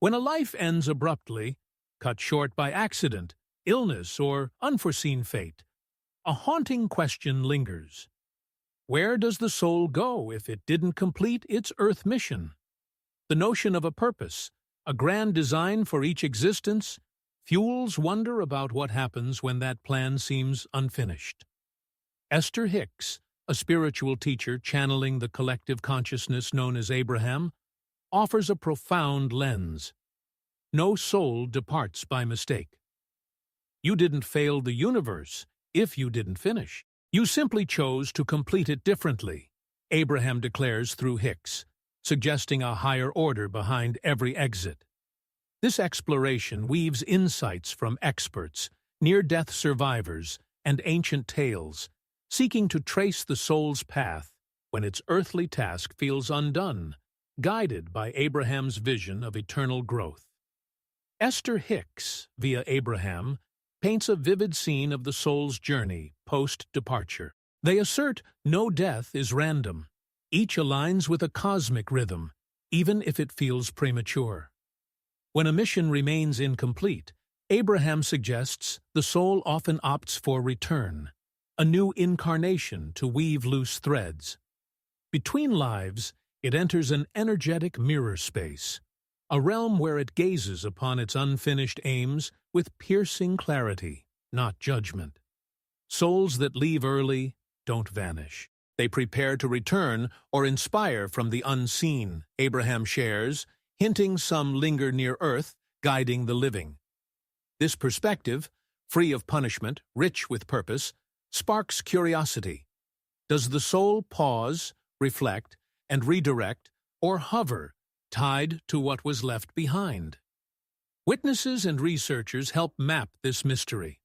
When a life ends abruptly, cut short by accident, illness, or unforeseen fate, a haunting question lingers. Where does the soul go if it didn't complete its earth mission? The notion of a purpose, a grand design for each existence, fuels wonder about what happens when that plan seems unfinished. Esther Hicks, a spiritual teacher channeling the collective consciousness known as Abraham, offers a profound lens. No soul departs by mistake. You didn't fail the universe if you didn't finish. You simply chose to complete it differently, Abraham declares through Hicks, suggesting a higher order behind every exit. This exploration weaves insights from experts, near-death survivors, and ancient tales, seeking to trace the soul's path when its earthly task feels undone, guided by Abraham's vision of eternal growth. Esther Hicks, via Abraham, paints a vivid scene of the soul's journey post-departure. They assert no death is random. Each aligns with a cosmic rhythm, even if it feels premature. When a mission remains incomplete, Abraham suggests the soul often opts for return, a new incarnation to weave loose threads. Between lives, it enters an energetic mirror space, a realm where it gazes upon its unfinished aims with piercing clarity, not judgment. Souls that leave early don't vanish. They prepare to return or inspire from the unseen, Abraham shares, hinting some linger near earth, guiding the living. This perspective, free of punishment, rich with purpose, sparks curiosity. Does the soul pause, reflect, and redirect, or hover, tied to what was left behind? Witnesses and researchers help map this mystery.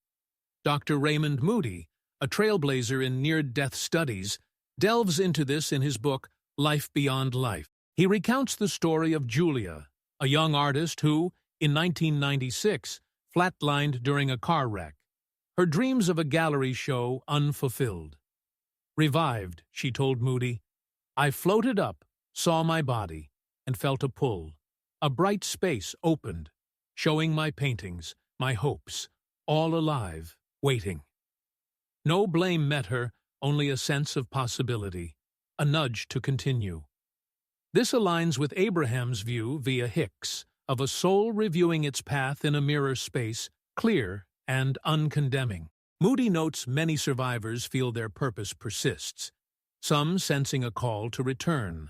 Dr. Raymond Moody, a trailblazer in near-death studies, delves into this in his book, Life Beyond Life. He recounts the story of Julia, a young artist who, in 1996, flatlined during a car wreck, her dreams of a gallery show unfulfilled. Revived, she told Moody, I floated up, saw my body, and felt a pull. A bright space opened, showing my paintings, my hopes, all alive, waiting. No blame met her, only a sense of possibility, a nudge to continue. This aligns with Abraham's view, via Hicks, of a soul reviewing its path in a mirror space, clear and uncondemning. Moody notes many survivors feel their purpose persists, some sensing a call to return,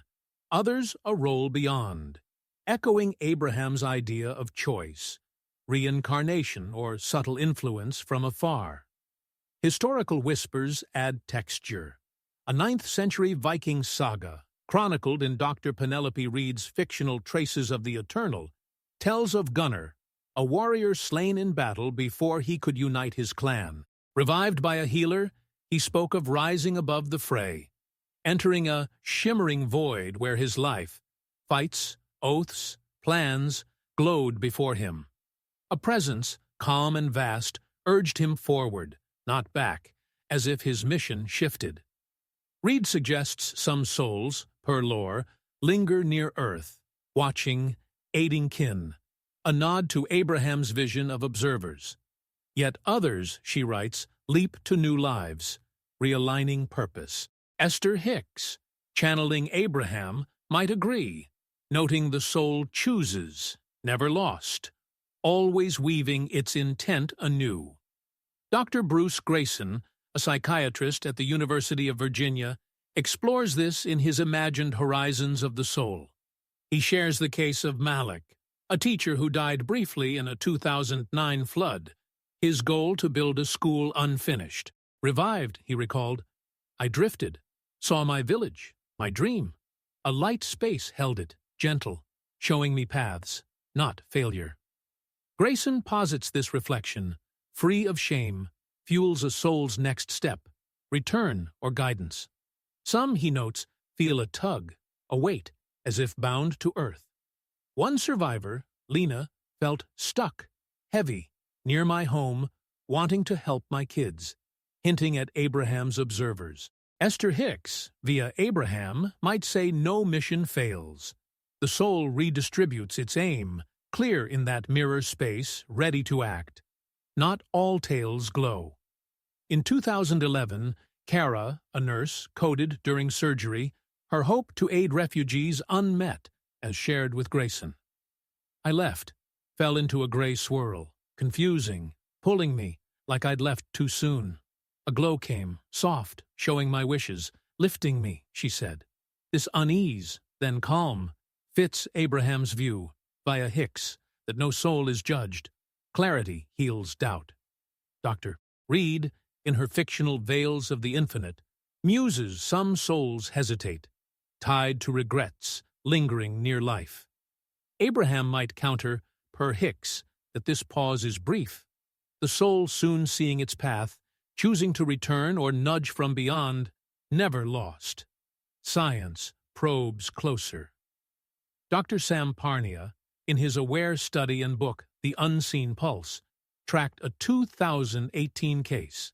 others a role beyond, echoing Abraham's idea of choice, reincarnation, or subtle influence from afar. Historical whispers add texture. A 9th-century Viking saga, chronicled in Dr. Penelope Reed's fictional Traces of the Eternal, tells of Gunnar, a warrior slain in battle before he could unite his clan. Revived by a healer, he spoke of rising above the fray, entering a shimmering void where his life, fights, oaths, plans, glowed before him. A presence, calm and vast, urged him forward, not back, as if his mission shifted. Reed suggests some souls, per lore, linger near earth, watching, aiding kin, a nod to Abraham's vision of observers. Yet others, she writes, leap to new lives, realigning purpose. Esther Hicks, channeling Abraham, might agree, noting the soul chooses, never lost, always weaving its intent anew. Dr. Bruce Grayson, a psychiatrist at the University of Virginia, explores this in his imagined Horizons of the Soul. He shares the case of Malik, a teacher who died briefly in a 2009 flood, his goal to build a school unfinished. Revived, he recalled, I drifted, saw my village, my dream. A light space held it, gentle, showing me paths, not failure. Grayson posits this reflection, free of shame, fuels a soul's next step, return or guidance. Some, he notes, feel a tug, a weight, as if bound to earth. One survivor, Lena, felt stuck, heavy, near my home, wanting to help my kids, hinting at Abraham's observers. Esther Hicks, via Abraham, might say no mission fails. The soul redistributes its aim, clear in that mirror space, ready to act. Not all tales glow. In 2011, Kara, a nurse, coded during surgery, her hope to aid refugees unmet, as shared with Grayson. I left, fell into a gray swirl, confusing, pulling me like I'd left too soon. A glow came, soft, showing my wishes, lifting me, she said. This unease, then calm, fits Abraham's view, via Hicks, that no soul is judged. Clarity heals doubt. Dr. Reed, in her fictional Veils of the Infinite, muses some souls hesitate, tied to regrets, lingering near life. Abraham might counter, per Hicks, that this pause is brief, the soul soon seeing its path, choosing to return or nudge from beyond, never lost. Science probes closer. Dr. Sam Parnia, in his aware study and book, The Unseen Pulse, tracked a 2018 case.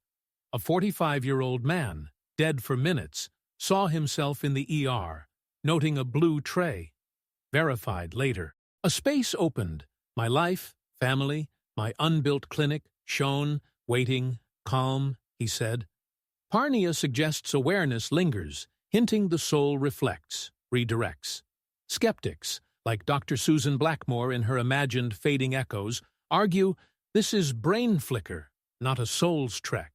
A 45-year-old man, dead for minutes, saw himself in the ER, noting a blue tray. Verified later. A space opened. My life, family, my unbuilt clinic, shown, waiting, calm, he said. Parnia suggests awareness lingers, hinting the soul reflects, redirects. Skeptics, like Dr. Susan Blackmore in her imagined Fading Echoes, argue this is brain flicker, not a soul's trek.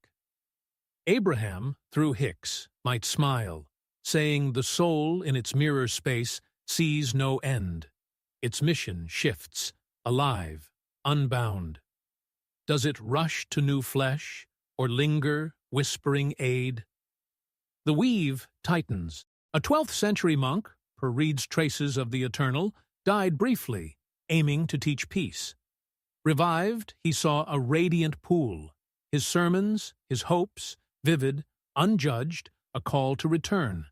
Abraham, through Hicks, might smile, saying the soul in its mirror space sees no end. Its mission shifts, alive, unbound. Does it rush to new flesh, or linger, whispering aid? The weave tightens. A 12th-century monk, per Reed's Traces of the Eternal, died briefly, aiming to teach peace. Revived, he saw a radiant pool. His sermons, his hopes, vivid, unjudged, a call to return.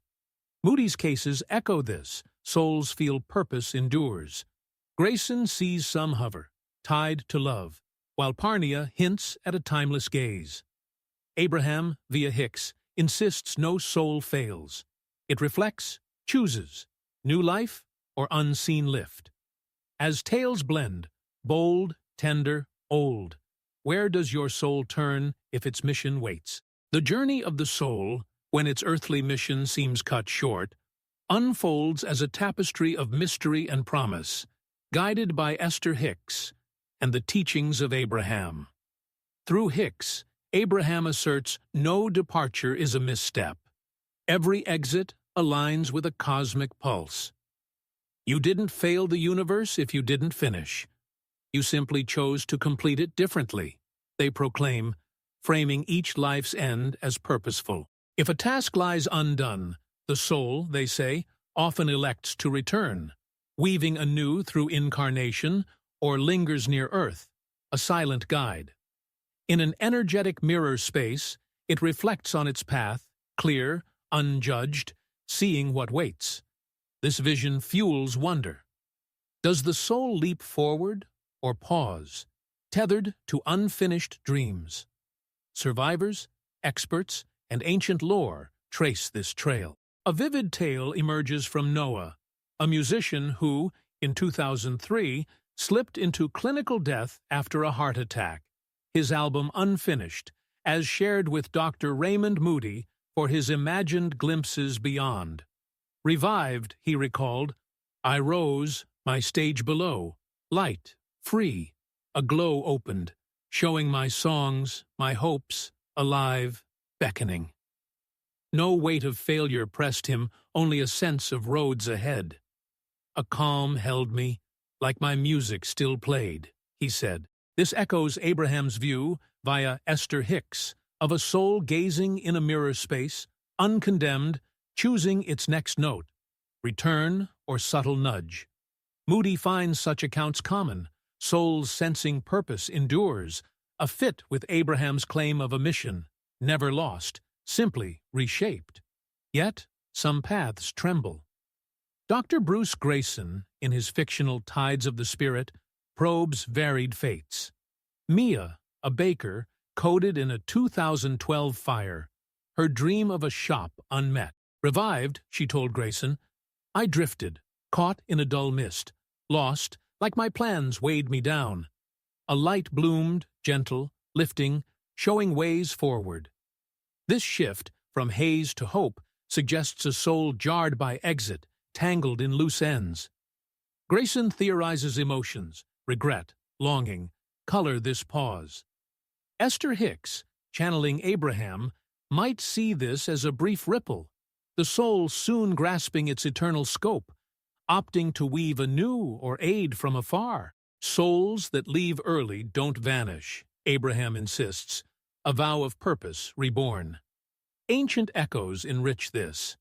Moody's cases echo this. Souls feel purpose endures. Grayson sees some hover, tied to love, while Parnia hints at a timeless gaze. Abraham, via Hicks, insists no soul fails. It reflects, chooses, new life or unseen lift. As tales blend, bold, tender, old, where does your soul turn if its mission waits? The journey of the soul, when its earthly mission seems cut short, unfolds as a tapestry of mystery and promise, guided by Esther Hicks and the teachings of Abraham. Through Hicks, Abraham asserts no departure is a misstep. Every exit aligns with a cosmic pulse. You didn't fail the universe if you didn't finish. You simply chose to complete it differently, they proclaim, framing each life's end as purposeful. If a task lies undone, the soul, they say, often elects to return, weaving anew through incarnation or lingers near Earth, a silent guide. In an energetic mirror space, it reflects on its path, clear, unjudged, seeing what waits. This vision fuels wonder. Does the soul leap forward or pause, tethered to unfinished dreams? Survivors, experts, and ancient lore trace this trail. A vivid tale emerges from Noah, a musician who, in 2003, slipped into clinical death after a heart attack, his album unfinished, as shared with Dr. Raymond Moody for his imagined glimpses beyond. Revived, he recalled, I rose, my stage below, light, free, a glow opened, showing my songs, my hopes, alive, beckoning. No weight of failure pressed him, only a sense of roads ahead. A calm held me, like my music still played, he said. This echoes Abraham's view, via Esther Hicks, of a soul gazing in a mirror space, uncondemned, choosing its next note, return or subtle nudge. Moody finds such accounts common. Souls sensing purpose endures, a fit with Abraham's claim of a mission, never lost, simply reshaped. Yet, some paths tremble. Dr. Bruce Grayson, in his fictional Tides of the Spirit, probes varied fates. Mia, a baker, coded in a 2012 fire, her dream of a shop unmet. Revived, she told Grayson, I drifted, caught in a dull mist, lost like my plans weighed me down. A light bloomed, gentle, lifting, showing ways forward. This shift, from haze to hope, suggests a soul jarred by exit, tangled in loose ends. Grayson theorizes emotions, regret, longing, color this pause. Esther Hicks, channeling Abraham, might see this as a brief ripple, the soul soon grasping its eternal scope, opting to weave anew or aid from afar. Souls that leave early don't vanish, Abraham insists, a vow of purpose reborn. Ancient echoes enrich this.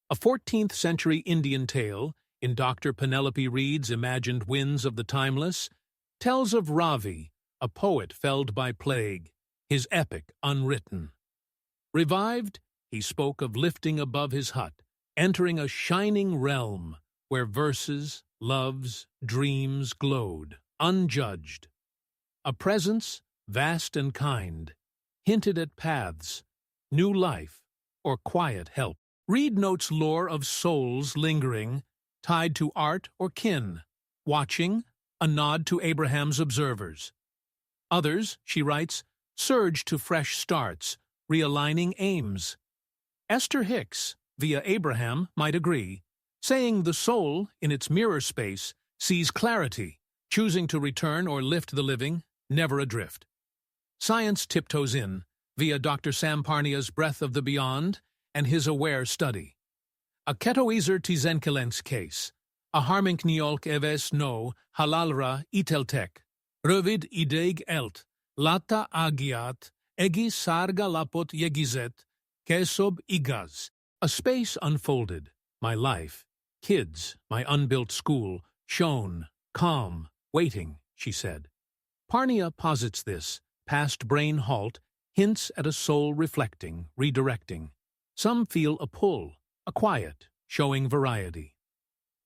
A 14th-century Indian tale, in Dr. Penelope Reed's Imagined Winds of the Timeless, tells of Ravi, a poet felled by plague, his epic unwritten. Revived, he spoke of lifting above his hut, entering a shining realm where verses, loves, dreams glowed, unjudged. A presence, vast and kind, hinted at paths, new life, or quiet help. Reed notes lore of souls lingering, tied to art or kin, watching, a nod to Abraham's observers. Others, she writes, surge to fresh starts, realigning aims. Esther Hicks, via Abraham, might agree, saying the soul, in its mirror space, sees clarity, choosing to return or lift the living, never adrift. Science tiptoes in, via Dr. Sam Parnia's Breath of the Beyond and his Aware study. A ketoizer tizenkelens case, a harminkniolk eves no halalra iteltek, revid ideg elt, lata agiat, egi sarga lapot yegizet, kesob igaz. A space unfolded, my life, kids, my unbuilt school, shone, calm, waiting, she said. Parnia posits this, past brain halt, hints at a soul reflecting, redirecting. Some feel a pull, a quiet, showing variety.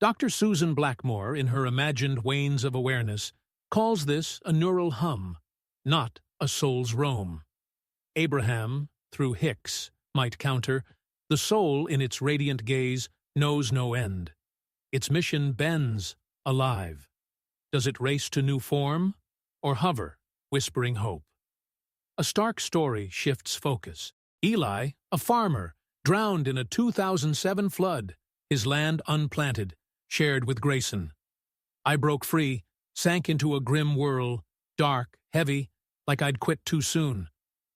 Dr. Susan Blackmore, in her Imagined Wanes of Awareness, calls this a neural hum, not a soul's roam. Abraham, through Hicks, might counter, the soul in its radiant gaze knows no end. Its mission bends, alive. Does it race to new form, or hover, whispering hope? A stark story shifts focus. Eli, a farmer, drowned in a 2007 flood, his land unplanted, shared with Grayson. I broke free, sank into a grim whirl, dark, heavy, like I'd quit too soon.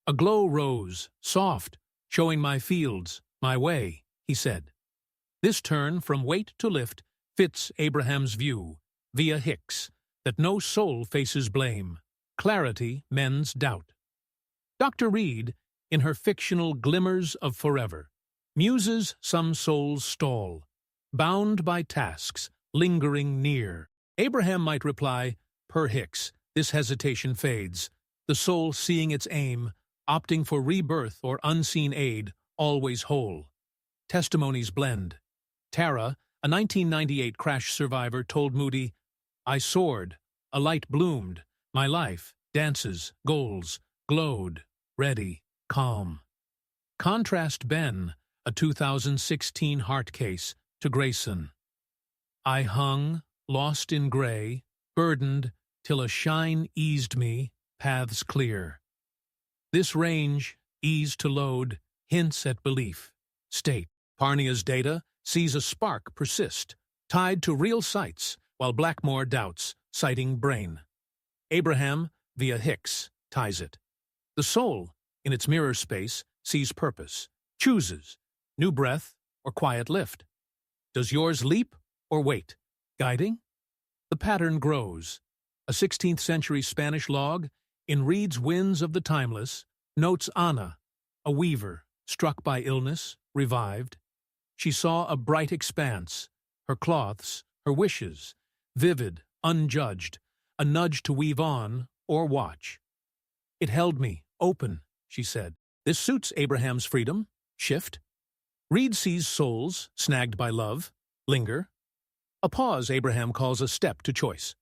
A glow rose, soft, showing my fields, my way, he said. This turn from weight to lift fits Abraham's view, via Hicks, that no soul faces blame. Clarity mends doubt. Dr. Reed, in her fictional Glimmers of Forever, muses some souls stall, bound by tasks, lingering near. Abraham might reply, per Hicks, this hesitation fades, the soul seeing its aim, opting for rebirth or unseen aid, always whole. Testimonies blend. Tara, a 1998 crash survivor, told Moody, I soared, a light bloomed, my life, dances, goals, glowed, ready, calm. Contrast Ben, a 2016 heart case, to Grayson. I hung, lost in gray, burdened, till a shine eased me, paths clear. This range, ease to load, hints at belief. State. Parnia's data sees a spark persist, tied to real sights, while Blackmore doubts, citing brain. Abraham, via Hicks, ties it. The soul, in its mirror space, sees purpose, chooses, new breath or quiet lift. Does yours leap or wait? Guiding? The pattern grows. A 16th-century Spanish log, in Reed's Winds of the Timeless, notes Ana, a weaver, struck by illness, revived. She saw a bright expanse, her cloths, her wishes, vivid, unjudged, a nudge to weave on or watch. It held me, open, she said. This suits Abraham's freedom, shift. Reed sees souls, snagged by love, linger. A pause Abraham calls a step to choice.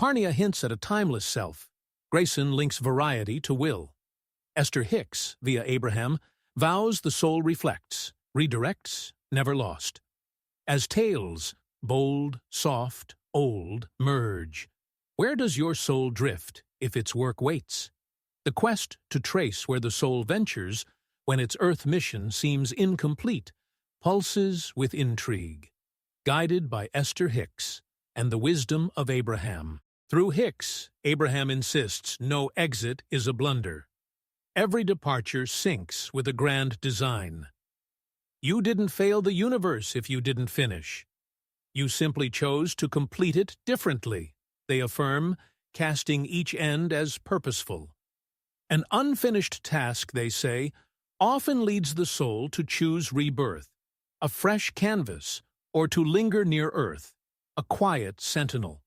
Parnia hints at a timeless self. Grayson links variety to will. Esther Hicks, via Abraham, vows the soul reflects, redirects, never lost. As tales, bold, soft, old merge. Where does your soul drift if its work waits? The quest to trace where the soul ventures when its earth mission seems incomplete pulses with intrigue. Guided by Esther Hicks and the wisdom of Abraham. Through Hicks, Abraham insists no exit is a blunder. Every departure syncs with a grand design. You didn't fail the universe if you didn't finish. You simply chose to complete it differently, they affirm, casting each end as purposeful. An unfinished task, they say, often leads the soul to choose rebirth, a fresh canvas, or to linger near Earth, a quiet sentinel.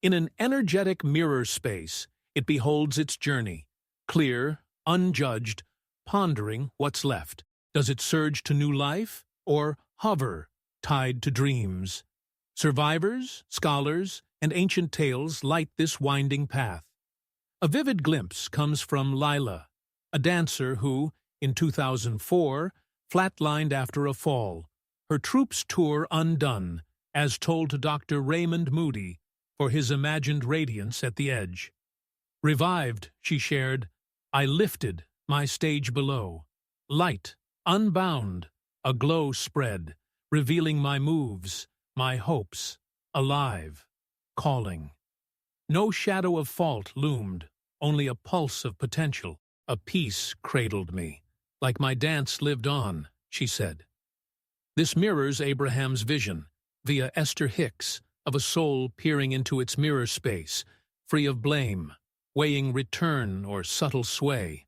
In an energetic mirror space, it beholds its journey, clear, unjudged, pondering what's left. Does it surge to new life, or hover, tied to dreams? Survivors, scholars, and ancient tales light this winding path. A vivid glimpse comes from Lila, a dancer who, in 2004, flatlined after a fall, her troupe's tour undone, as told to Dr. Raymond Moody, for his imagined radiance at the edge. Revived, she shared, I lifted my stage below. Light, unbound, a glow spread, revealing my moves, my hopes, alive, calling. No shadow of fault loomed, only a pulse of potential. A peace cradled me. Like my dance lived on, she said. This mirrors Abraham's vision, via Esther Hicks, of a soul peering into its mirror space, free of blame, weighing return or subtle sway.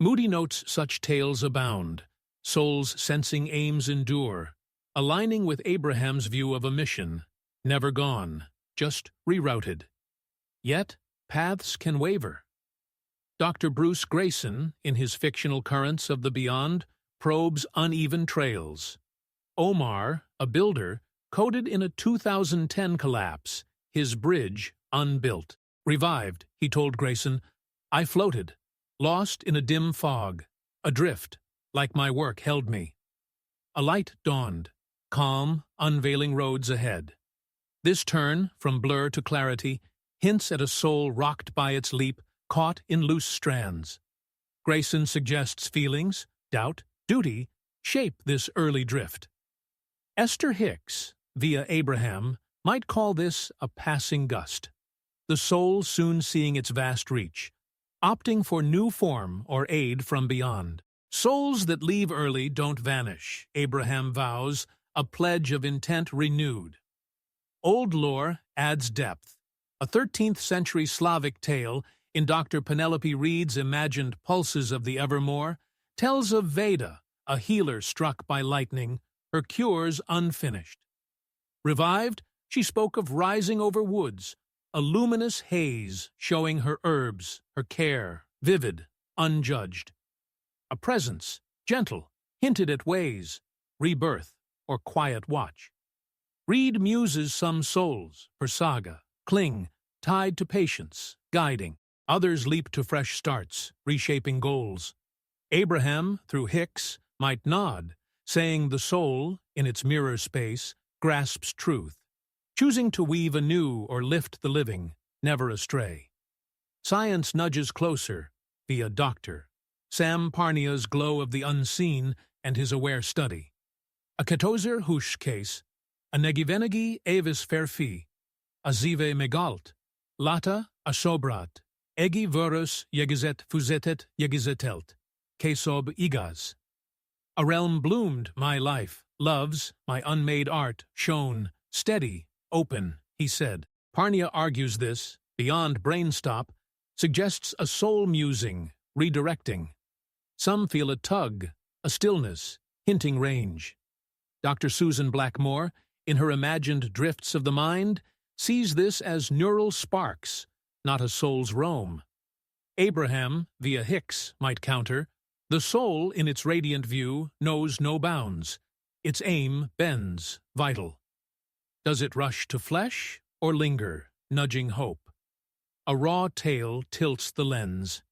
Moody notes such tales abound, souls sensing aims endure, aligning with Abraham's view of a mission, never gone, just rerouted. Yet, paths can waver. Dr. Bruce Grayson, in his fictional Currents of the Beyond, probes uneven trails. Omar, a builder, coded in a 2010 collapse, his bridge unbuilt. Revived, he told Grayson, I floated, lost in a dim fog, adrift, like my work held me. A light dawned, calm, unveiling roads ahead. This turn, from blur to clarity, hints at a soul rocked by its leap, caught in loose strands. Grayson suggests feelings, doubt, duty, shape this early drift. Esther Hicks, via Abraham, might call this a passing gust, the soul soon seeing its vast reach, opting for new form or aid from beyond. Souls that leave early don't vanish, Abraham vows, a pledge of intent renewed. Old lore adds depth. A 13th century Slavic tale in Dr. Penelope Reed's imagined Pulses of the Evermore tells of Veda, a healer struck by lightning, her cures unfinished. Revived, she spoke of rising over woods, a luminous haze showing her herbs, her care, vivid, unjudged. A presence, gentle, hinted at ways, rebirth, or quiet watch. Reed muses some souls, her saga, cling, tied to patience, guiding. Others leap to fresh starts, reshaping goals. Abraham, through Hicks, might nod, saying the soul, in its mirror space, grasps truth, choosing to weave anew or lift the living, never astray. Science nudges closer, via Dr. Sam Parnia's glow of the unseen and his aware study. A Ketozer Hush case, a Negivenegi Avis Ferfi, a Zive Megalt, Lata Asobrat, Egi Verus Yegizet Fuzetet Yegizetelt, Kesob Igaz. A realm bloomed my life, loves, my unmade art, shone, steady, open, he said. Parnia argues this, beyond brainstop, suggests a soul musing, redirecting. Some feel a tug, a stillness, hinting range. Dr. Susan Blackmore, in her imagined Drifts of the Mind, sees this as neural sparks, not a soul's roam. Abraham, via Hicks, might counter, the soul, in its radiant view, knows no bounds. Its aim bends, vital. Does it rush to flesh, or linger, nudging hope? A raw tale tilts the lens.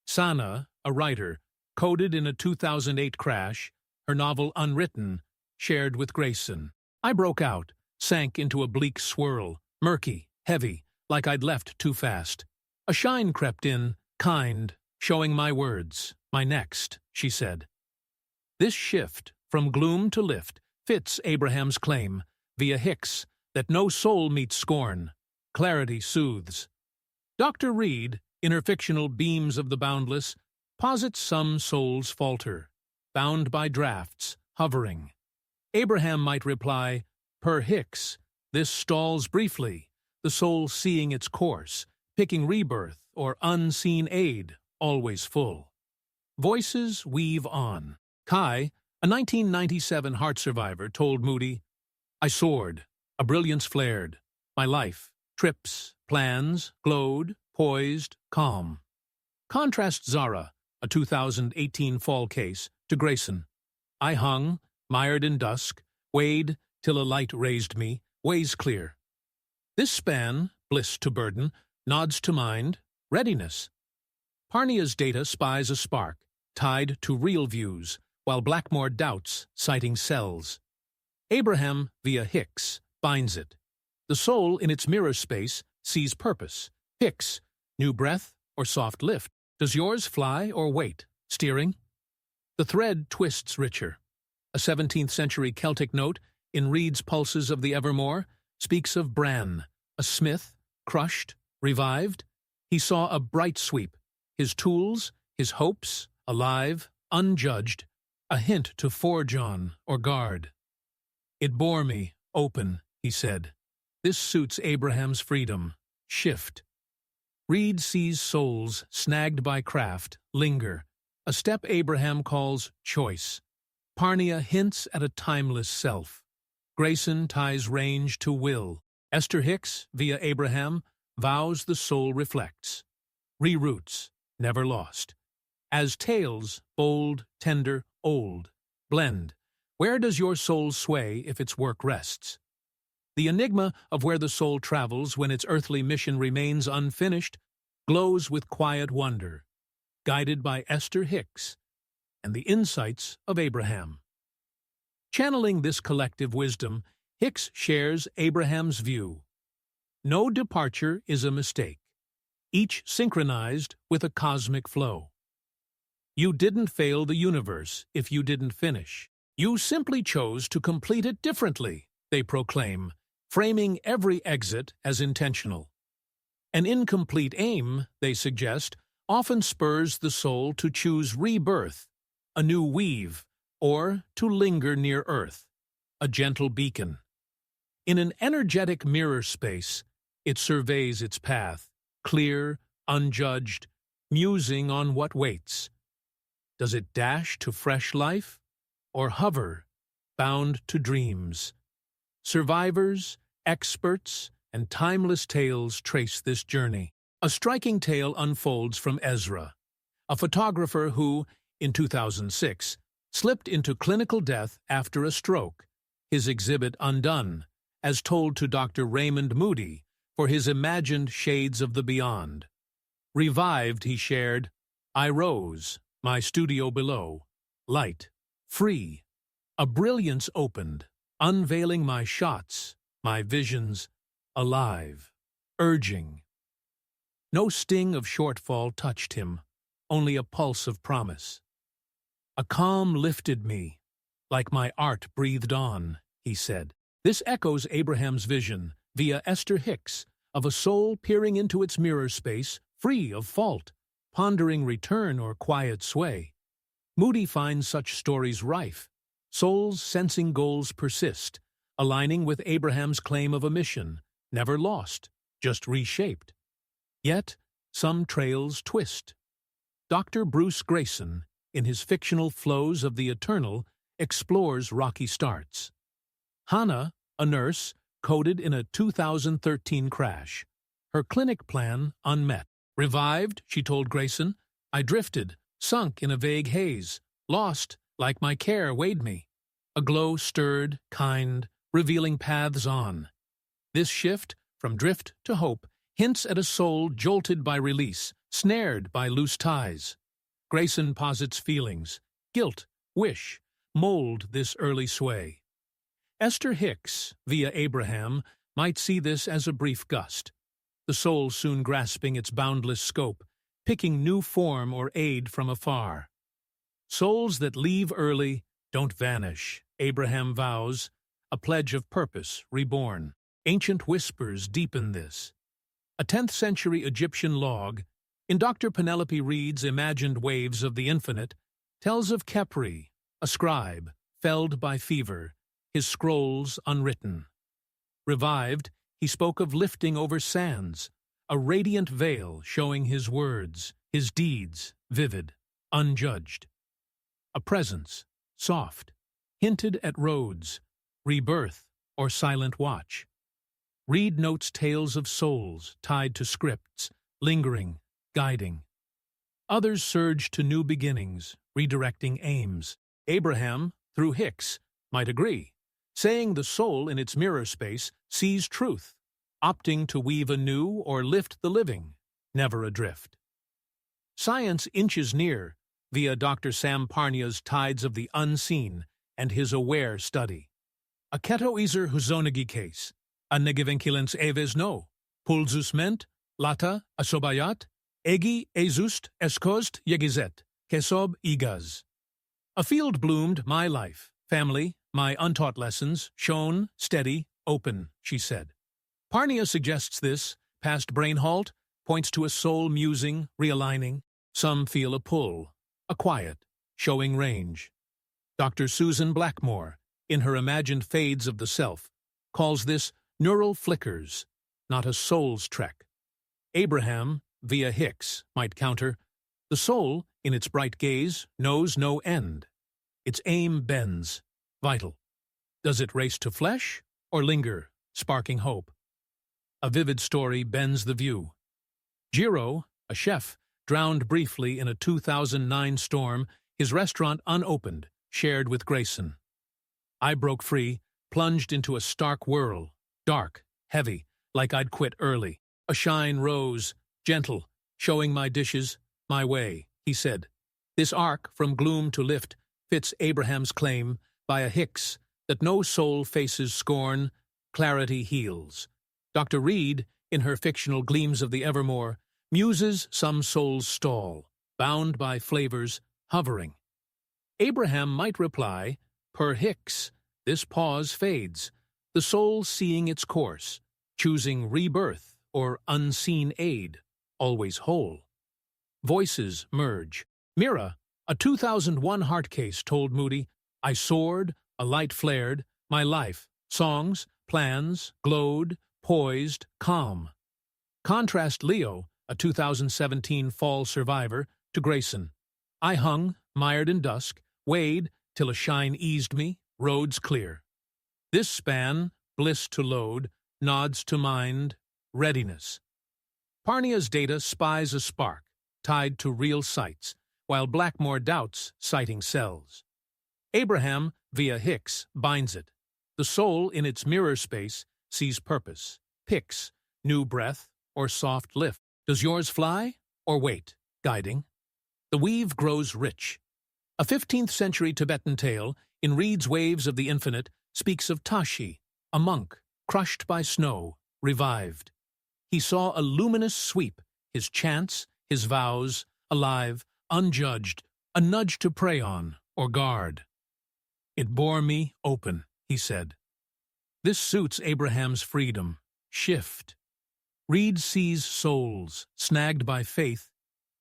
Sana, a writer, coded in a 2008 crash, her novel Unwritten, shared with Grayson. I broke out, sank into a bleak swirl, murky, heavy, like I'd left too fast. A shine crept in, kind, showing my words, my next, she said. This shift, from gloom to lift, fits Abraham's claim, via Hicks, that no soul meets scorn. Clarity soothes. Dr. Reed, in her fictional Beams of the Boundless, posits some souls falter, bound by drafts, hovering. Abraham might reply, per Hicks, this stalls briefly, the soul seeing its course, picking rebirth or unseen aid, always full. Voices weave on. Kai, a 1997 heart survivor, told Moody, I soared, a brilliance flared, my life, trips, plans, glowed, poised, calm. Contrast Zara, a 2018 fall case, to Grayson. I hung, mired in dusk, weighed till a light raised me, ways clear. This span, bliss to burden, nods to mind, readiness. Parnia's data spies a spark, tied to real views, while Blackmore doubts, citing cells. Abraham, via Hicks, binds it. The soul in its mirror space sees purpose. Hicks, new breath or soft lift. Does yours fly or wait, steering? The thread twists richer. A 17th century Celtic note in Reed's Pulses of the Evermore speaks of Bran, a smith, crushed, revived. He saw a bright sweep, his tools, his hopes, alive, unjudged, a hint to forge on or guard. It bore me, open, he said. This suits Abraham's freedom. Shift. Reed sees souls snagged by craft, linger, a step Abraham calls choice. Parnia hints at a timeless self. Grayson ties range to will. Esther Hicks, via Abraham, vows the soul reflects. Reroutes, never lost. As tales, bold, tender, old, blend. Where does your soul sway if its work rests? The enigma of where the soul travels when its earthly mission remains unfinished glows with quiet wonder, guided by Esther Hicks and the insights of Abraham. Channeling this collective wisdom, Hicks shares Abraham's view. No departure is a mistake, each synchronized with a cosmic flow. You didn't fail the universe if you didn't finish. You simply chose to complete it differently, they proclaim, framing every exit as intentional. An incomplete aim, they suggest, often spurs the soul to choose rebirth, a new weave, or to linger near Earth, a gentle beacon. In an energetic mirror space, it surveys its path, clear, unjudged, musing on what waits. Does it dash to fresh life, or hover, bound to dreams? Survivors, experts, and timeless tales trace this journey. A striking tale unfolds from Ezra, a photographer who, in 2006, slipped into clinical death after a stroke, his exhibit undone, as told to Dr. Raymond Moody for his imagined shades of the beyond. Revived, he shared, I rose, my studio below, light, free. A brilliance opened, unveiling my shots, my visions, alive, urging. No sting of shortfall touched him, only a pulse of promise. A calm lifted me, like my art breathed on, he said. This echoes Abraham's vision, via Esther Hicks, of a soul peering into its mirror space, free of fault, pondering return or quiet sway. Moody finds such stories rife. Souls sensing goals persist, aligning with Abraham's claim of a mission, never lost, just reshaped. Yet, some trails twist. Dr. Bruce Grayson, in his fictional Flows of the Eternal, explores rocky starts. Hannah, a nurse, coded in a 2013 crash. Her clinic plan unmet. Revived, she told Grayson, I drifted, sunk in a vague haze, lost, like my care weighed me. A glow stirred, kind, revealing paths on. This shift, from drift to hope, hints at a soul jolted by release, snared by loose ties. Grayson posits feelings, guilt, wish, mold this early sway. Esther Hicks, via Abraham, might see this as a brief gust, the soul soon grasping its boundless scope, picking new form or aid from afar. Souls that leave early don't vanish, Abraham vows, a pledge of purpose reborn. Ancient whispers deepen this. A 10th century Egyptian log, in Dr. Penelope Reed's Imagined Waves of the Infinite, tells of Khepri, a scribe, felled by fever, his scrolls unwritten. Revived, he spoke of lifting over sands, a radiant veil showing his words, his deeds, vivid, unjudged. A presence, soft, hinted at roads, rebirth, or silent watch. Reed notes tales of souls tied to scripts, lingering, guiding. Others surge to new beginnings, redirecting aims. Abraham, through Hicks, might agree, saying the soul in its mirror space sees truth, opting to weave anew or lift the living, never adrift. Science inches near, via Dr. Sam Parnia's Tides of the Unseen and his aware study. A ketoiser huzonagi case, a negivenkilens eves no, pulsus ment, lata, asobayat, egi ezust eskost yegizet, kesob igaz. A field bloomed my life, family, my untaught lessons, shown, steady, open, she said. Parnia suggests this, past brain halt, points to a soul musing, realigning. Some feel a pull, a quiet, showing range. Dr. Susan Blackmore, in her imagined fades of the self, calls this neural flickers, not a soul's trek. Abraham, via Hicks, might counter, the soul, in its bright gaze, knows no end. Its aim bends, vital. Does it race to flesh, or linger, sparking hope? A vivid story bends the view. Jiro, a chef, drowned briefly in a 2009 storm, his restaurant unopened, shared with Grayson. I broke free, plunged into a stark whirl, dark, heavy, like I'd quit early. A shine rose, gentle, showing my dishes, my way, he said. This arc, from gloom to lift, fits Abraham's claim, by a Hicks, that no soul faces scorn, clarity heals. Dr. Reed, in her fictional Gleams of the Evermore, muses some souls stall, bound by flavors, hovering. Abraham might reply, per Hicks, this pause fades, the soul seeing its course, choosing rebirth or unseen aid, always whole. Voices merge. Mira, a 2001 heart case, told Moody, I soared, a light flared, my life, songs, plans, glowed, poised, calm. Contrast Leo, a 2017 fall survivor, to Grayson. I hung, mired in dusk, weighed till a shine eased me, roads clear. This span, bliss to load, nods to mind, readiness. Parnia's data spies a spark, tied to real sights, while Blackmore doubts sighting cells. Abraham, via Hicks, binds it. The soul in its mirror space sees purpose, picks, new breath, or soft lift. Does yours fly, or wait, guiding? The weave grows rich. A 15th century Tibetan tale, in Reed's Waves of the Infinite, speaks of Tashi, a monk, crushed by snow, revived. He saw a luminous sweep, his chants, his vows, alive, unjudged, a nudge to prey on or guard. It bore me open, he said. This suits Abraham's freedom. Shift. Reed sees souls, snagged by faith,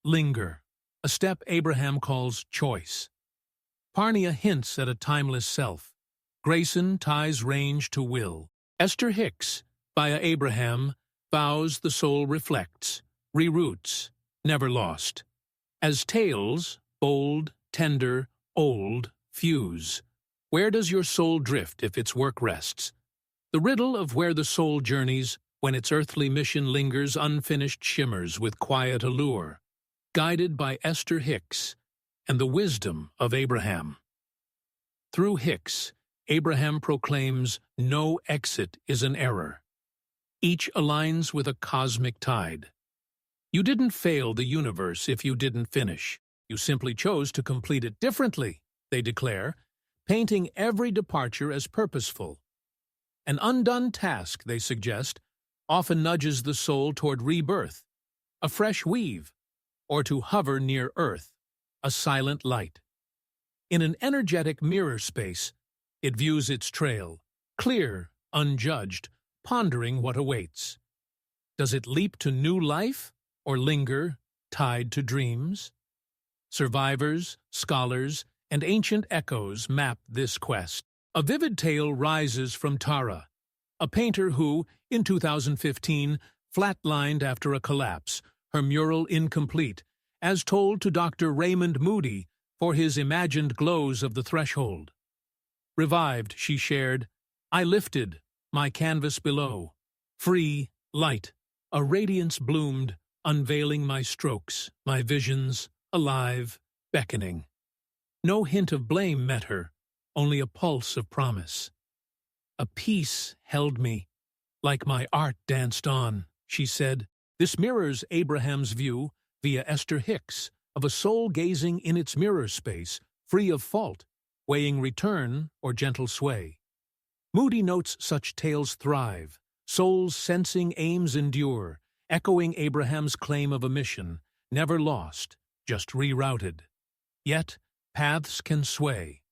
linger, a step Abraham calls choice. Parnia hints at a timeless self. Grayson ties range to will. Esther Hicks, via Abraham, vows the soul reflects, reroots, never lost. As tales, bold, tender, old, fuse. Where does your soul drift if its work rests? The riddle of where the soul journeys, when its earthly mission lingers unfinished, shimmers with quiet allure, guided by Esther Hicks and the wisdom of Abraham. Through Hicks, Abraham proclaims no exit is an error. Each aligns with a cosmic tide. You didn't fail the universe if you didn't finish. You simply chose to complete it differently, they declare, painting every departure as purposeful, An undone task, they suggest, often nudges the soul toward rebirth, a fresh weave, or to hover near earth, a silent light. In an energetic mirror space, it views its trail, clear, unjudged, pondering what awaits. Does it leap to new life, or linger, tied to dreams? Survivors, scholars, and ancient echoes map this quest. A vivid tale rises from Tara, a painter who, in 2015, flatlined after a collapse, her mural incomplete, as told to Dr. Raymond Moody for his imagined glows of the threshold. Revived, she shared, "I lifted, my canvas below. Free, light, a radiance bloomed, unveiling my strokes, my visions, alive, beckoning." No hint of blame met her, only a pulse of promise. "A peace held me, like my art danced on," she said. This mirrors Abraham's view, via Esther Hicks, of a soul gazing in its mirror space, free of fault, weighing return or gentle sway. Moody notes such tales thrive, souls sensing aims endure, echoing Abraham's claim of a mission, never lost, just rerouted. Yet, paths can sway.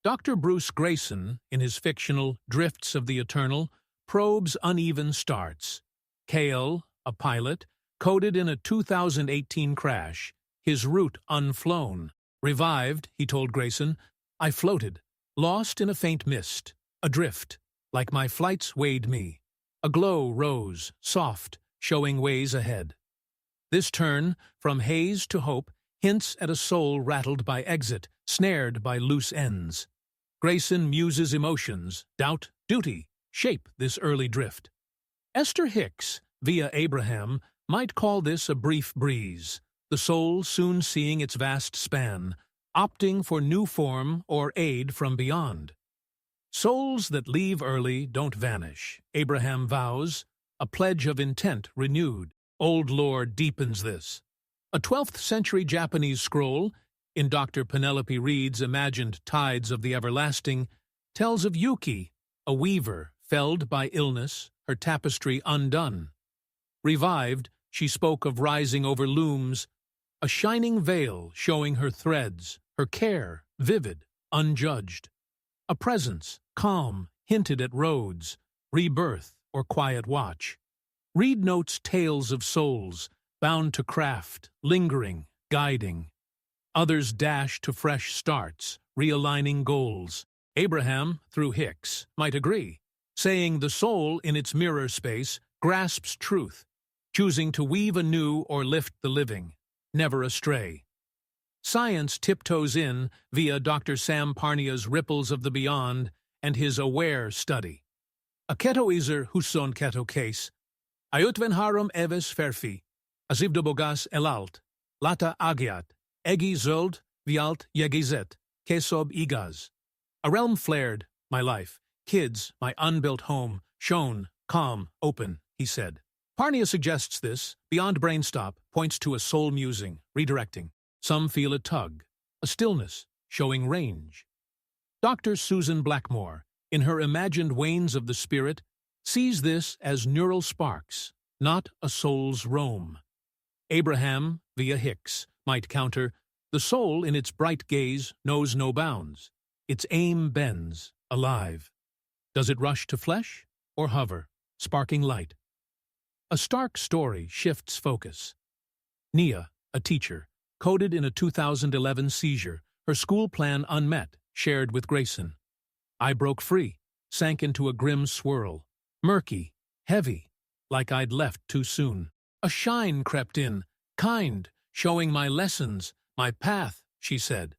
Dr. Bruce Grayson, in his fictional Drifts of the Eternal, probes uneven starts. Cale, a pilot, coded in a 2018 crash, his route unflown. Revived, he told Grayson, "I floated, lost in a faint mist, adrift, like my flights weighed me. A glow rose, soft, showing ways ahead." This turn, from haze to hope, hints at a soul rattled by exit, snared by loose ends. Grayson muses emotions, doubt, duty, shape this early drift. Esther Hicks, via Abraham, might call this a brief breeze, the soul soon seeing its vast span, opting for new form or aid from beyond. Souls that leave early don't vanish, Abraham vows, a pledge of intent renewed. Old lore deepens this. A 12th century Japanese scroll, in Dr. Penelope Reed's imagined Tides of the Everlasting, tells of Yuki, a weaver felled by illness, her tapestry undone. Revived, she spoke of rising over looms, a shining veil showing her threads, her care, vivid, unjudged. A presence, calm, hinted at roads, rebirth, or quiet watch. Reed notes tales of souls, bound to craft, lingering, guiding. Others dash to fresh starts, realigning goals. Abraham, through Hicks, might agree, saying the soul in its mirror space grasps truth, choosing to weave anew or lift the living, never astray. Science tiptoes in via Dr. Sam Parnia's Ripples of the Beyond and his Aware study. A ketoizer huson keto case, ayutven harum eves ferfi, asivdobogas elalt, lata agiat, egi zold, vialt yegizet, kesob igaz. A realm flared, my life, kids, my unbuilt home, shone, calm, open, he said. Parnia suggests this, beyond brainstop, points to a soul musing, redirecting. Some feel a tug, a stillness, showing range. Dr. Susan Blackmore, in her imagined Wains of the Spirit, sees this as neural sparks, not a soul's roam. Abraham, via Hicks, might counter, the soul in its bright gaze knows no bounds. Its aim bends, alive. Does it rush to flesh, or hover, sparking light? A stark story shifts focus. Nia, a teacher, coded in a 2011 seizure, her school plan unmet, shared with Grayson. I broke free, sank into a grim swirl, murky, heavy, like I'd left too soon. A shine crept in, kind, showing my lessons, my path, she said.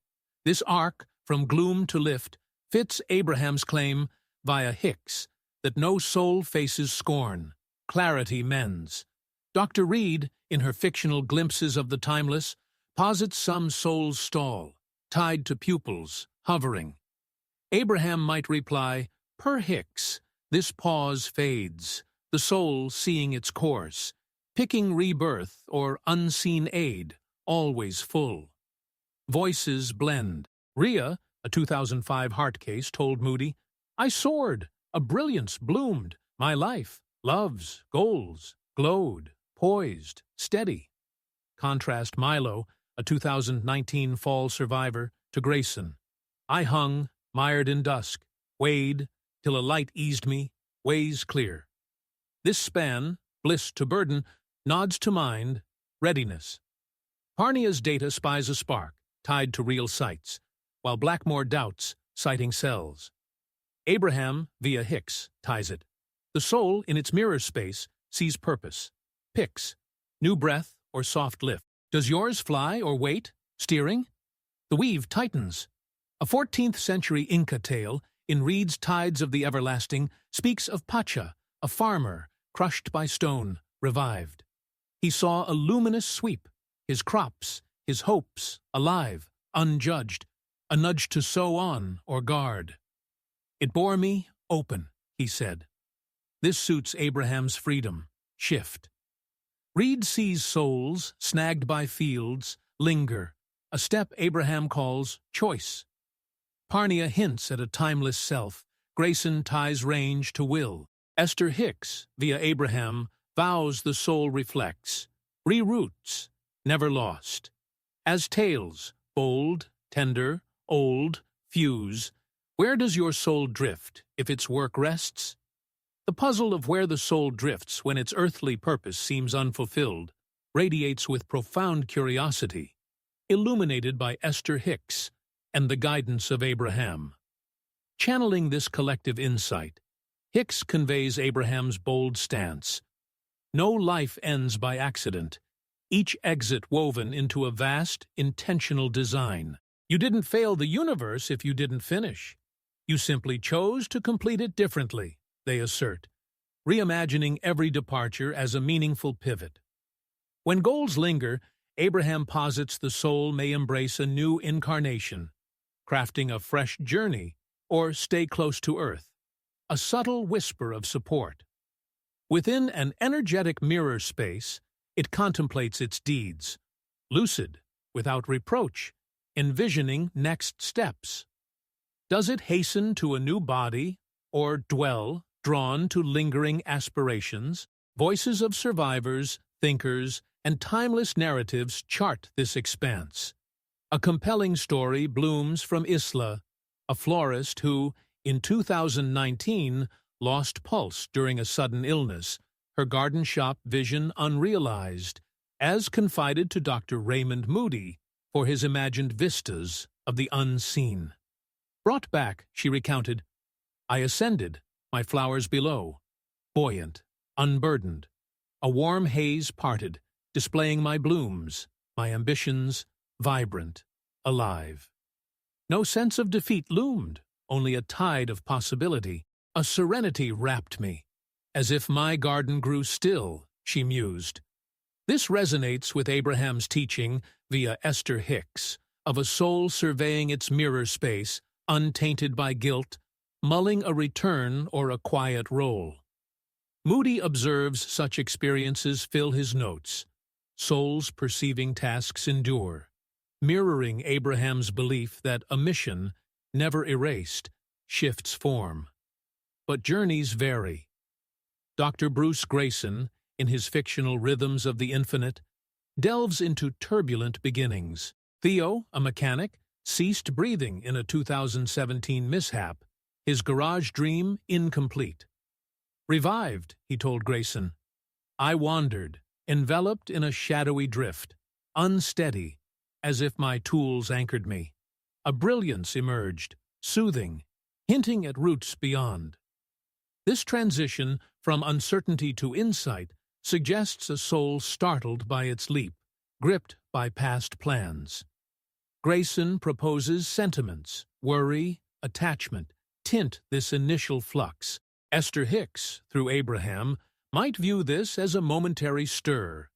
This arc, from gloom to lift, fits Abraham's claim, via Hicks, that no soul faces scorn, clarity mends. Dr. Reed, in her fictional Glimpses of the Timeless, posits some souls stall, tied to pupils, hovering. Abraham might reply, per Hicks, this pause fades, the soul seeing its course, picking rebirth or unseen aid, always full. Voices blend. Rhea, a 2005 Heart case, told Moody, I soared, A brilliance bloomed, my life, loves, goals, glowed, poised, steady. Contrast Milo, a 2019 fall survivor, to Grayson. I hung, mired in dusk, weighed, till a light eased me, ways clear. This span, bliss to burden, nods to mind, readiness. Parnia's data spies a spark, tied to real sights, while Blackmore doubts, citing cells. Abraham, via Hicks, ties it. The soul, in its mirror space, sees purpose. Picks, new breath or soft lift. Does yours fly or wait, steering? The weave tightens. A 14th century Inca tale, in Reed's Tides of the Everlasting, speaks of Pacha, a farmer, crushed by stone, revived. He saw a luminous sweep, his crops, his hopes, alive, unjudged, a nudge to sow on or guard. It bore me open, he said. This suits Abraham's freedom, shift. Reed sees souls, snagged by fields, linger, a step Abraham calls choice. Parnia hints at a timeless self, Grayson ties range to will. Esther Hicks, via Abraham, vows the soul reflects, reroots, never lost. As tales, bold, tender, old, fuse, where does your soul drift if its work rests? The puzzle of where the soul drifts when its earthly purpose seems unfulfilled radiates with profound curiosity, illuminated by Esther Hicks and the guidance of Abraham. Channeling this collective insight, Hicks conveys Abraham's bold stance. No life ends by accident, each exit woven into a vast, intentional design. You didn't fail the universe if you didn't finish. You simply chose to complete it differently, they assert, reimagining every departure as a meaningful pivot. When goals linger, Abraham posits the soul may embrace a new incarnation, crafting a fresh journey, or stay close to earth, a subtle whisper of support. Within an energetic mirror space, it contemplates its deeds, lucid, without reproach, envisioning next steps. Does it hasten to a new body, or dwell, drawn to lingering aspirations? Voices of survivors, thinkers, and timeless narratives chart this expanse. A compelling story blooms from Isla, a florist who, in 2019, lost pulse during a sudden illness, her garden shop vision unrealized, as confided to Dr. Raymond Moody for his imagined vistas of the unseen. Brought back, she recounted, I ascended, my flowers below, buoyant, unburdened. A warm haze parted, displaying my blooms, my ambitions, vibrant, alive. No sense of defeat loomed, only a tide of possibility. A serenity wrapped me. As if my garden grew still, she mused. This resonates with Abraham's teaching, via Esther Hicks, of a soul surveying its mirror space, untainted by guilt, mulling a return or a quiet role. Moody observes such experiences fill his notes. Souls perceiving tasks endure, mirroring Abraham's belief that a mission, never erased, shifts form. But journeys vary. Dr. Bruce Grayson, in his fictional Rhythms of the Infinite, delves into turbulent beginnings. Theo, a mechanic, ceased breathing in a 2017 mishap, his garage dream incomplete. Revived, he told Grayson. I wandered, enveloped in a shadowy drift, unsteady, as if my tools anchored me. A brilliance emerged, soothing, hinting at roots beyond. This transition from uncertainty to insight suggests a soul startled by its leap, gripped by past plans. Grayson proposes sentiments, worry, attachment, tint this initial flux. Esther Hicks, through Abraham, might view this as a momentary stir,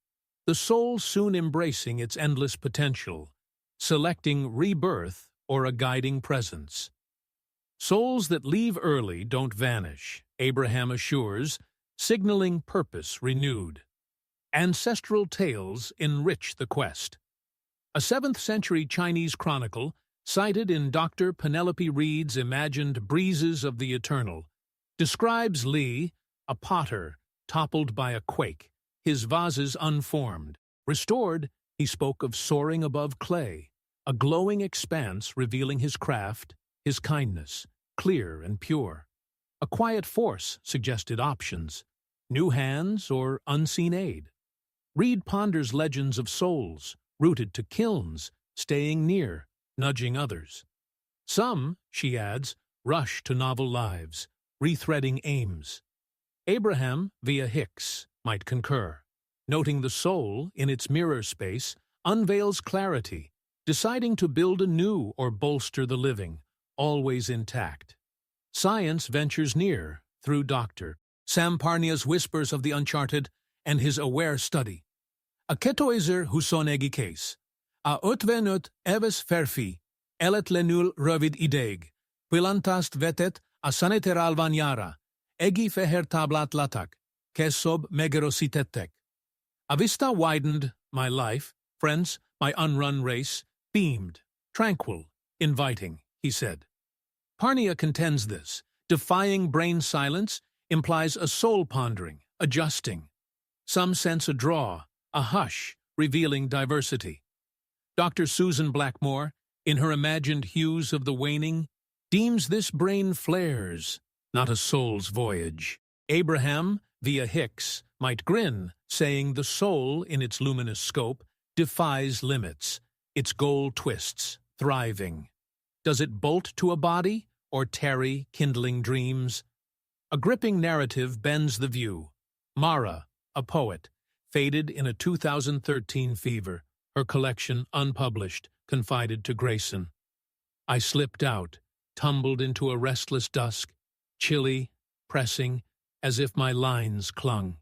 the soul soon embracing its endless potential, selecting rebirth or a guiding presence. Souls that leave early don't vanish, Abraham assures, signaling purpose renewed. Ancestral tales enrich the quest. A 7th-century Chinese chronicle, cited in Dr. Penelope Reed's imagined Breezes of the Eternal, describes Lee, a potter, toppled by a quake, his vases unformed. Restored, he spoke of soaring above clay, a glowing expanse revealing his craft, his kindness, clear and pure. A quiet force suggested options, new hands or unseen aid. Reed ponders legends of souls, rooted to kilns, staying near, nudging others. Some, she adds, rush to novel lives, rethreading aims. Abraham, via Hicks, might concur, noting the soul, in its mirror space, unveils clarity, deciding to build anew or bolster the living, always intact. Science ventures near, through Dr. Sam Parnia's whispers of the uncharted and his aware study. A ketoiser husonegi case, a utvenut eves ferfi, elet lenul revid ideg, pilantast vetet a saniteral vanyara, egi feher tablat latak, kesob megerositetek. A vista widened, my life, friends, my unrun race, beamed, tranquil, inviting, he said. Parnia contends this, defying brain silence, implies a soul pondering, adjusting. Some sense a draw, a hush, revealing diversity. Dr. Susan Blackmore, in her imagined hues of the waning, deems this brain flares, not a soul's voyage. Abraham, via Hicks, might grin, saying the soul, in its luminous scope, defies limits, its goal twists, thriving. Does it bolt to a body, or tarry, kindling dreams? A gripping narrative bends the view. Mara, a poet, faded in a 2013 fever, her collection unpublished, confided to Grayson. I slipped out, tumbled into a restless dusk, chilly, pressing, as if my lines clung.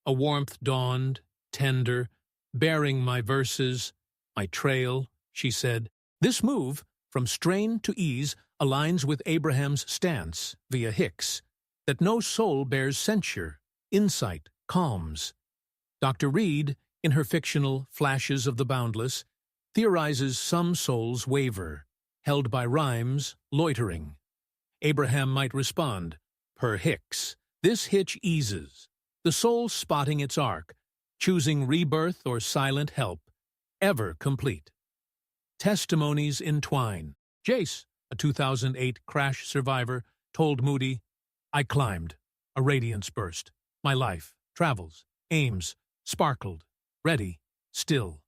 A warmth dawned, tender, bearing my verses, my trail, she said. This move, from strain to ease, aligns with Abraham's stance, via Hicks, that no soul bears censure, insight calms. Dr. Reed, in her fictional Flashes of the Boundless, theorizes some souls waver, held by rhymes, loitering. Abraham might respond, per Hicks, this hitch eases, the soul spotting its arc, choosing rebirth or silent help, ever complete. Testimonies entwine. Jace, a 2008 crash survivor, told Moody, I climbed. A radiance burst. My life, travels, aims, sparkled, ready, still.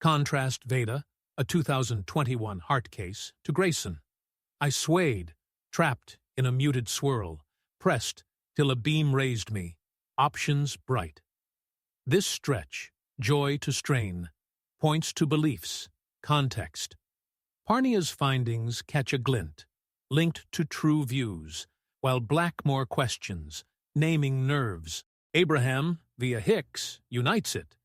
Contrast Veda, a 2021 heart case, to Grayson. I swayed, trapped in a muted swirl, pressed till a beam raised me, options bright. This stretch, joy to strain, points to beliefs, context. Parnia's findings catch a glint, linked to true views, while Blackmore questions, naming nerves. Abraham, via Hicks, unites it.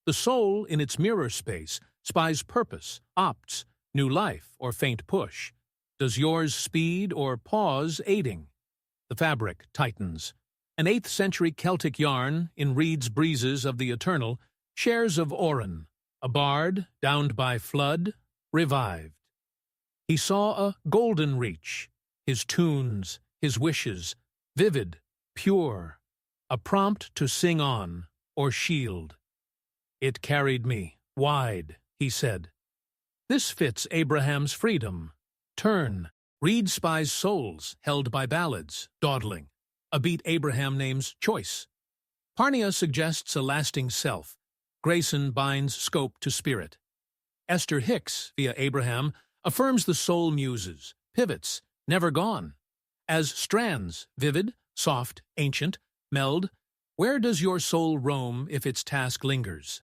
The soul, in its mirror space, spies purpose, opts, new life, or faint push. Does yours speed or pause aiding? The fabric tightens. An 8th century Celtic yarn, in Reed's Breezes of the Eternal, shares of Oren, a bard, downed by flood, revived. He saw a golden reach, his tunes, his wishes, vivid, pure, a prompt to sing on, or shield. It carried me, wide, he said. This fits Abraham's freedom. Turn. Reed spies souls, held by ballads, dawdling. A beat Abraham names choice. Parnia suggests a lasting self. Grayson binds scope to spirit. Esther Hicks, via Abraham, affirms the soul muses, pivots, never gone. As strands, vivid, soft, ancient, meld, where does your soul roam if its task lingers?